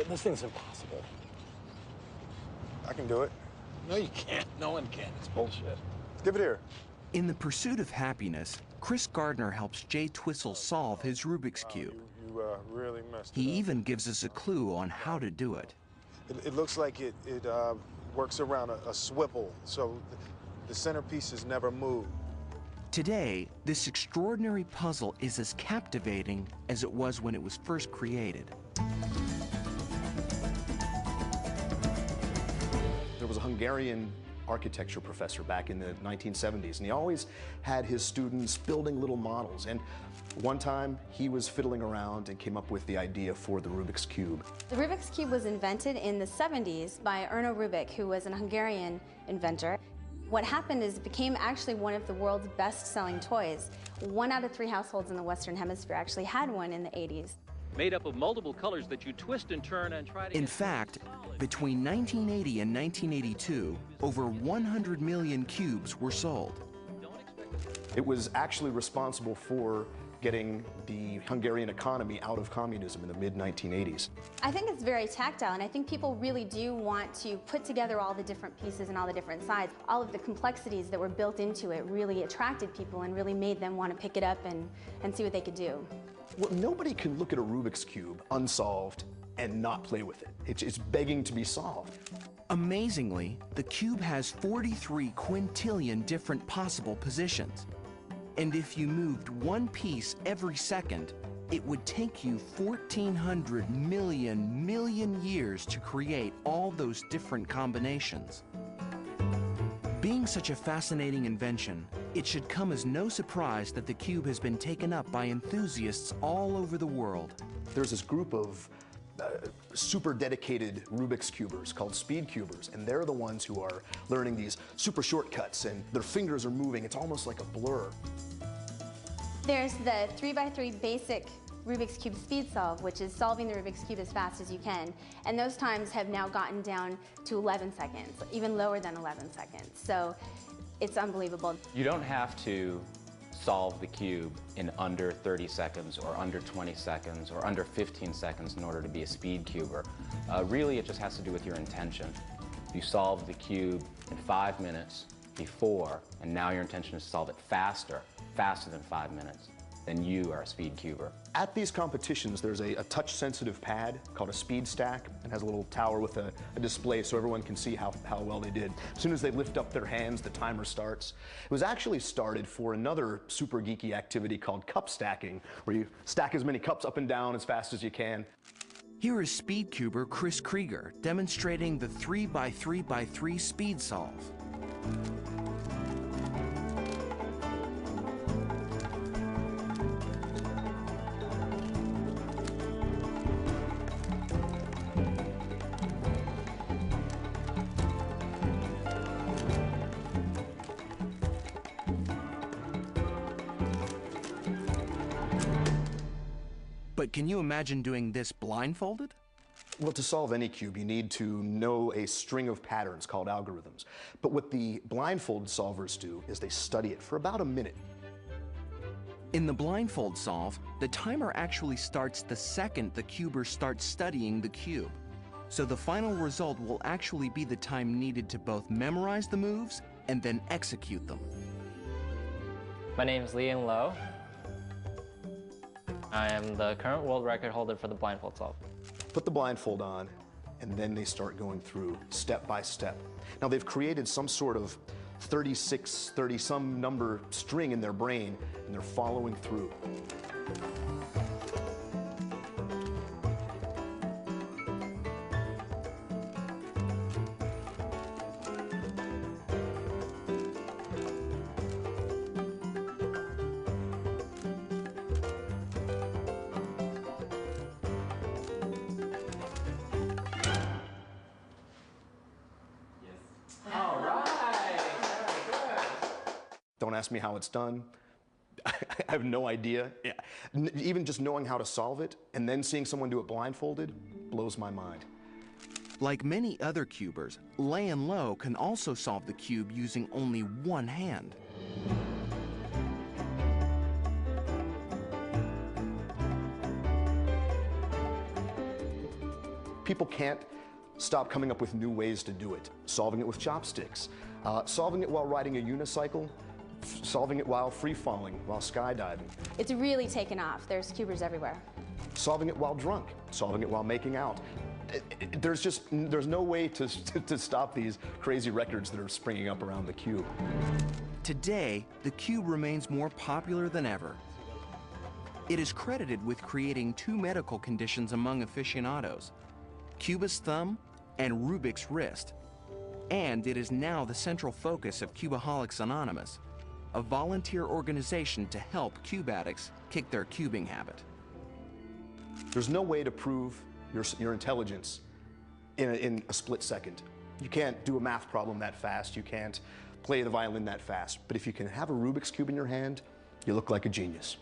This thing's impossible. I can do it. No, you can't. No one can. It's bullshit. Give it here. In the pursuit of happiness, Chris Gardner helps Jay Twistle solve his Rubik's Cube. You really messed it He up. even gives us a clue on how to do it. It looks like it works around a swivel, so the centerpieces never move. Today, this extraordinary puzzle is as captivating as it was when it was first created. There was a Hungarian architecture professor back in the 1970s, and he always had his students building little models. And one time, he was fiddling around and came up with the idea for the Rubik's Cube. The Rubik's Cube was invented in the 70s by Erno Rubik, who was an Hungarian inventor. What happened is it became actually one of the world's best-selling toys. 1 out of 3 households in the Western Hemisphere actually had one in the 80s. Made up of multiple colors that you twist and turn and try to... In fact, between 1980 and 1982, over 100 million cubes were sold. It was actually responsible for getting the Hungarian economy out of communism in the mid-1980s. I think it's very tactile, and I think people really do want to put together all the different pieces and all the different sides. All of the complexities that were built into it really attracted people and really made them want to pick it up and see what they could do. Well, nobody can look at a Rubik's Cube unsolved and not play with it. It's begging to be solved. Amazingly, the cube has 43 quintillion different possible positions. And if you moved one piece every second, it would take you 1,400 million years to create all those different combinations. Being such a fascinating invention, it should come as no surprise that the cube has been taken up by enthusiasts all over the world. There's this group of super dedicated Rubik's Cubers called speed cubers, and they're the ones who are learning these super shortcuts, and their fingers are moving. It's almost like a blur. There's the 3x3 basic Rubik's Cube speed solve, which is solving the Rubik's Cube as fast as you can. And those times have now gotten down to 11 seconds, even lower than 11 seconds. So it's unbelievable. You don't have to solve the cube in under 30 seconds or under 20 seconds or under 15 seconds in order to be a speed cuber. Really, it just has to do with your intention. If you solve the cube in 5 minutes before, and now your intention is to solve it faster than 5 minutes, then you are a speed cuber. At these competitions, there's a touch-sensitive pad called a speed stack. It has a little tower with a display so everyone can see how well they did. As soon as they lift up their hands, the timer starts. It was actually started for another super geeky activity called cup stacking, where you stack as many cups up and down as fast as you can. Here is speed cuber Chris Krieger demonstrating the 3x3x3 speed solve. But can you imagine doing this blindfolded? Well, to solve any cube, you need to know a string of patterns called algorithms. But what the blindfold solvers do is they study it for about a minute. In the blindfold solve, the timer actually starts the second the cuber starts studying the cube. So the final result will actually be the time needed to both memorize the moves and then execute them. My name is Liam Lowe. I am the current world record holder for the blindfold solve. Put the blindfold on, and then they start going through step by step. Now, they've created some sort of 30-some number string in their brain, and they're following through. Don't ask me how it's done. I have no idea. Even just knowing how to solve it and then seeing someone do it blindfolded blows my mind. Like many other cubers, Liam Lowe can also solve the cube using only one hand. people can't stop coming up with new ways to do it. Solving it with chopsticks, solving it while riding a unicycle, solving it while free falling, while skydiving. It's really taken off. There's cubers everywhere. Solving it while drunk, solving it while making out. There's no way to stop these crazy records that are springing up around the cube. Today, the cube remains more popular than ever. It is credited with creating two medical conditions among aficionados: Cuba's thumb and Rubik's wrist. And it is now the central focus of Cubaholics Anonymous, a volunteer organization to help cube addicts kick their cubing habit. There's no way to prove your intelligence in a split second. You can't do a math problem that fast. You can't play the violin that fast. But if you can have a Rubik's Cube in your hand, you look like a genius.